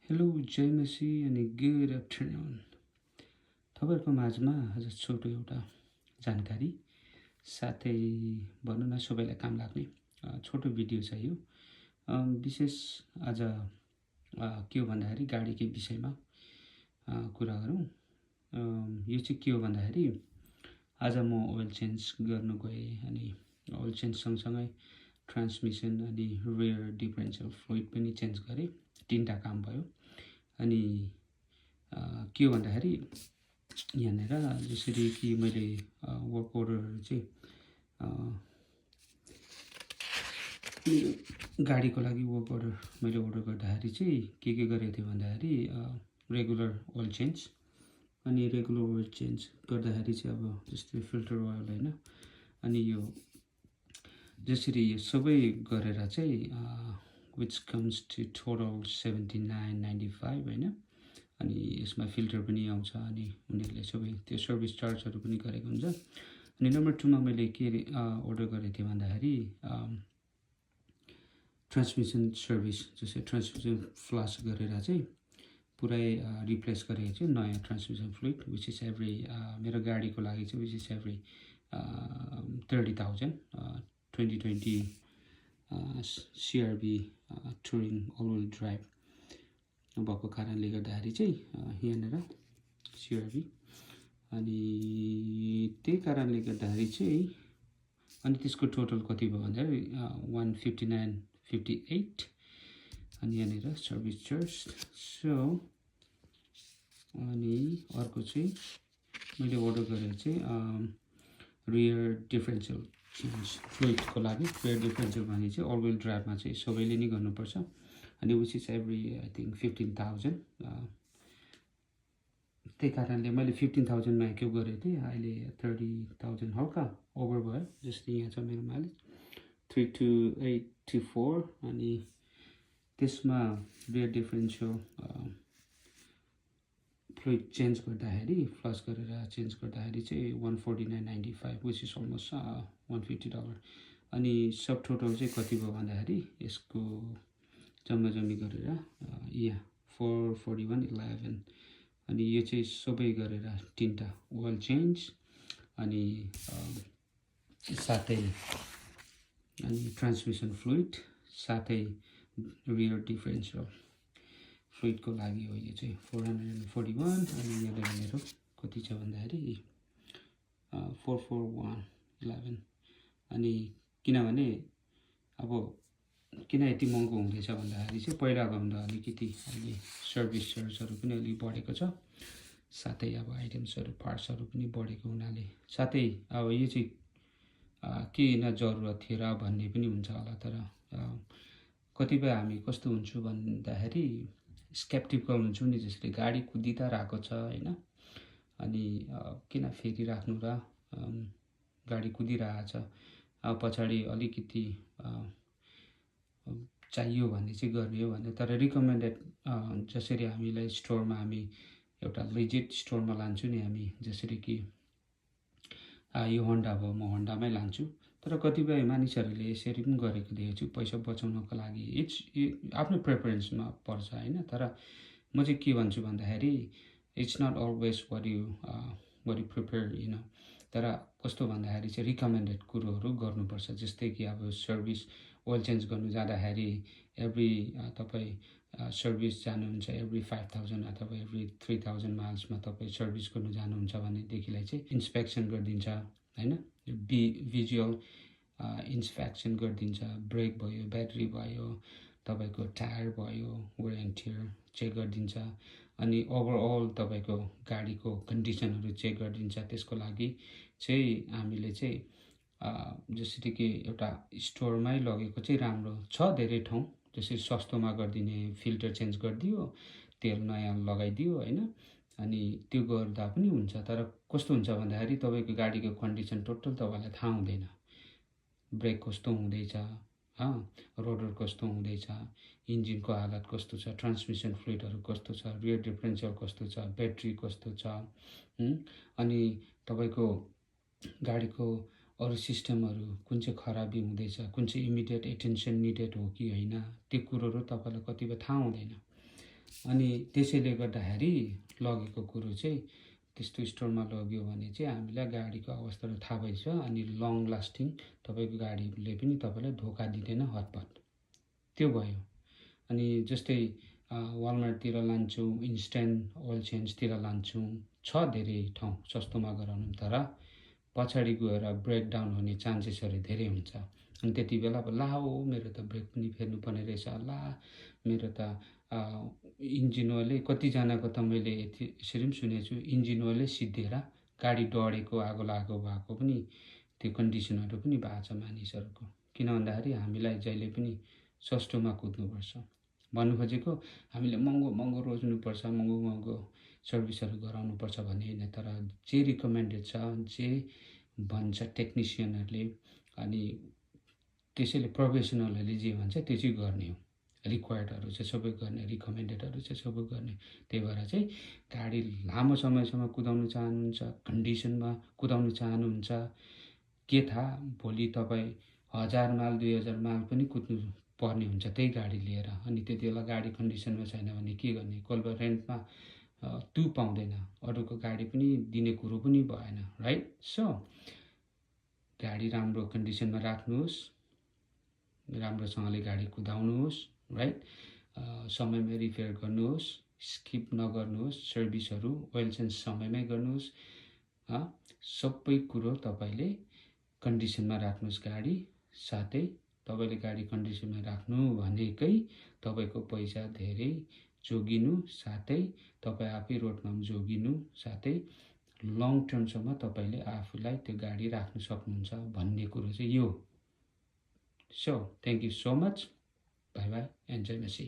Hello जय मसी अनि good afternoon. तपाईँहरूको माझमा आज छोटो एउटा जानकारी साथै भनौँ न सबैलाई काम लाग्ने छोटो भिडियो छ यो। विशेष आज के हो भन्दाखेरि गाडीकै विषयमा कुरा गरौँ। यो चाहिँ के हो भन्दाखेरि आज म ओइल चेन्ज गर्नु गएँ अनि ओइल चेन्ज सँगसँगै ट्रान्समिसन अनि रियर डिफरेन्शियल फ्लुइड पनि चेन्ज गरेँ। 3टा काम भयो। अनि के हो भन्दाखेरि यहाँनिर जसरी कि मैले वर्क अर्डरहरू चाहिँ गाडीको लागि वर्क अर्डर मैले अर्डर गर्दाखेरि चाहिँ के गरेको थिएँ भन्दाखेरि रेगुलर ओइल चेन्ज अनि रेगुलर ओइल चेन्ज गर्दाखेरि चाहिँ अब जस्तै फिल्टर ओइल होइन अनि यो जसरी यो सबै गरेर चाहिँ which comes to total 79.95 होइन। अनि यसमा फिल्टर पनि आउँछ अनि उनीहरूले सबै त्यो सर्भिस चार्जहरू पनि गरेको हुन्छ। अनि नम्बर 2मा मैले के अर्डर गरेको थिएँ भन्दाखेरि ट्रान्समिसन सर्भिस जस्तै ट्रान्समिसन फ्लस गरेर चाहिँ पुरै रिप्लेस गरेको छु नयाँ transmission fluid which is every मेरो गाडीको लागि चाहिँ which is every 30,000 2020 CRB touring all wheel drive भएको कारणले गर्दाखेरि चाहिँ यहाँनिर CRB अनि त्यही कारणले गर्दाखेरि चाहिँ अनि त्यसको टोटल कति भयो भन्दाखेरि 159.58 अनि यहाँनिर सर्भिस चार्ज। सो अनि अर्को चाहिँ मैले अर्डर गरेको चाहिँ रियर डिफरेन्शियल चेन्ज फ्लुइडको लागि। रियर डिफरेन्शियल भने चाहिँ अल व्हिल ड्राइभमा चाहिँ सबैले नै गर्नुपर्छ अनि which is every I think 15,000 त्यही कारणले मैले 15,000मा के गरेको थिएँ। अहिले 30,000 हल्का ओभर भयो जस्तै यहाँ छ मेरो माइलेज 32824 अनि त्यसमा रियर डिफरेन्शियल फ्लुइड चेन्ज गर्दाखेरि फ्लस गरेर चेन्ज गर्दाखेरि चाहिँ 149.95 विच इज अलमोस्ट $150 अनि सब टोटल चाहिँ कति भयो भन्दाखेरि यसको जम्मा जम्मी गरेर यहाँ 441.11 अनि यो चाहिँ सबै गरेर 3टा ओइल चेन्ज अनि साथै अनि ट्रान्समिसन फ्लुइड साथै रियर डिफरेन्शियल फ्लुइडको लागि हो यो चाहिँ 441 अनि यहाँनिर मेरो कति छ भन्दाखेरि 441.11 अनि किनभने अब किन यति महँगो हुँदैछ भन्दाखेरि चाहिँ पहिलाको भन्दा अलिकति अहिले सर्भिस चार्जहरू पनि अलिक बढेको छ साथै अब आइटम्सहरू पार्ट्सहरू पनि बढेको हुनाले साथै अब यो चाहिँ किन जरुरत थियो र भन्ने पनि हुन्छ होला। तर कतिपय हामी कस्तो हुन्छु भन्दाखेरि स्केप्टिकल हुन्छु नि जसले गाडी कुदिँदा रहेको छ होइन अनि किन फेरिराख्नु र गाडी कुदिरहेछ अब पछाडि अलिकति चाहियो भन्ने चाहिँ गर्ने हो भने। तर रिकमेन्डेड जसरी हामीलाई स्टोरमा हामी एउटा लेजिट स्टोरमा लान्छु नि हामी जसरी कि यो होन्डा भयो म होन्डामै लान्छु। तर कतिपय मानिसहरूले यसरी पनि गरेको देखेको छु पैसा बचाउनको लागि। आफ्नो प्रेफरेन्समा पर्छ होइन। तर म चाहिँ के भन्छु भन्दाखेरि it's not always what you prepare तर कस्तो भन्दाखेरि चाहिँ रिकमेन्डेड कुरोहरू गर्नुपर्छ। जस्तै कि अब सर्भिस ओइल चेन्ज गर्नु जाँदाखेरि एभ्री तपाईँ सर्भिस जानुहुन्छ एभ्री 5,000 अथवा एभ्री 3,000 माइल्समा तपाईँ सर्भिस गर्नु जानुहुन्छ भनेदेखिलाई चाहिँ इन्सपेक्सन गरिदिन्छ होइन। भिजुअल इन्सपेक्सन गरिदिन्छ। ब्रेक भयो ब्याट्री भयो तपाईँको टायर भयो वेयर एन्ड टियर चेक गरिदिन्छ अनि ओभरअल तपाईँको गाडीको कन्डिसनहरू चेक गरिदिन्छ। त्यसको लागि चाहिँ हामीले चाहिँ जसरी कि एउटा स्टोरमै लगेको चाहिँ राम्रो छ। धेरै ठाउँ जसरी सस्तोमा गरिदिने फिल्टर चेन्ज गरिदियो तेल नयाँ लगाइदियो होइन अनि त्यो गर्दा पनि हुन्छ। तर कस्तो हुन्छ भन्दाखेरि तपाईँको गाडीको कन्डिसन टोटल तपाईँलाई थाहा हुँदैन। ब्रेक कस्तो हुँदैछ रोडर कस्तो हुँदैछ इन्जिनको हालत कस्तो छ ट्रान्समिसन फ्लुइडहरू कस्तो छ रियर डिफरेन्शियल कस्तो छ ब्याट्री कस्तो छ अनि तपाईँको गाडीको अरू सिस्टमहरू कुन चाहिँ खराबी हुँदैछ कुन चाहिँ इमिडिएट एटेन्सन निडेड हो कि होइन त्यो कुरोहरू तपाईँलाई कतिपय थाहा हुँदैन। अनि त्यसैले गर्दाखेरि लगेको कुरो चाहिँ त्यस्तो स्टोरमा लग्यो भने चाहिँ हामीलाई गाडीको अवस्थाहरू थाहा भइछ अनि लङ लास्टिङ तपाईँको गाडीले पनि तपाईँलाई धोका दिँदैन हतपत। त्यो भयो। अनि जस्तै वालमार्टतिर लान्छौँ, इन्स्ट्यान्ट ओइल चेन्जतिर लान्छौँ, छ धेरै ठाउँ सस्तोमा गराउनु, तर पछाडि गएर ब्रेकडाउन हुने चान्सेसहरू धेरै हुन्छ। अनि त्यति बेला अब ला हो मेरो त ब्रेक पनि फेर्नुपर्ने रहेछ, ला मेरो त इन्जिन ओइलै, कतिजनाको त मैले यसरी पनि सुनेको छु, इन्जिन ओइलै सिद्धिएर गाडी डढेको आगो लागेको भएको पनि त्यो कन्डिसनहरू पनि भएको छ मानिसहरूको। किन भन्दाखेरि हामीलाई जहिले पनि सस्तोमा कुद्नुपर्छ। भन्नु खोजेको हामीले महँगो महँगो रोज्नुपर्छ, महँगो महँगो सर्भिसहरू गराउनुपर्छ भन्ने होइन, तर जे रिकमेन्डेड छ, जे भन्छ टेक्निसियनहरूले अनि त्यसैले प्रोफेसनलहरूले जे भन्छ त्यो चाहिँ गर्ने हो। रिक्वायर्डहरू चाहिँ सबै गर्ने, रिकमेन्डेडहरू चाहिँ सबै गर्ने। त्यही भएर चाहिँ गाडी लामो समयसम्म कुदाउनु चाहनुहुन्छ, कन्डिसनमा कुदाउनु चाहनुहुन्छ, के थाहा भोलि तपाईँ 1000 माइल 2000 माइल पनि कुद्नु पर्ने हुन्छ त्यही गाडी लिएर। अनि त्यति बेला गाडी कन्डिसनमा छैन भने के गर्ने? कोही बेला रेन्टमा त्यो पाउँदैन, अरूको गाडी पनि दिने कुरो पनि भएन, राइट? सो गाडी राम्रो कन्डिसनमा राख्नुहोस्, राम्रोसँगले गाडी कुदाउनुहोस्, राइट? समयमै रिपेयर गर्नुहोस्, स्किप नगर्नुहोस्, सर्भिसहरू ओइल चेन्ज समयमै गर्नुहोस्। सबै कुरो तपाईँले कन्डिसनमा राख्नुहोस् गाडी। साथै तपाईँले गाडी कन्डिसनमा राख्नु भनेकै तपाईँको पैसा धेरै जोगिनु, साथै तपाईँ आफै रोडमा जोगिनु, साथै लङ टर्मसम्म तपाईँले आफूलाई त्यो गाडी राख्न सक्नुहुन्छ भन्ने कुरो चाहिँ यो। So, thank you so much. Bye bye. Enjoy Messi.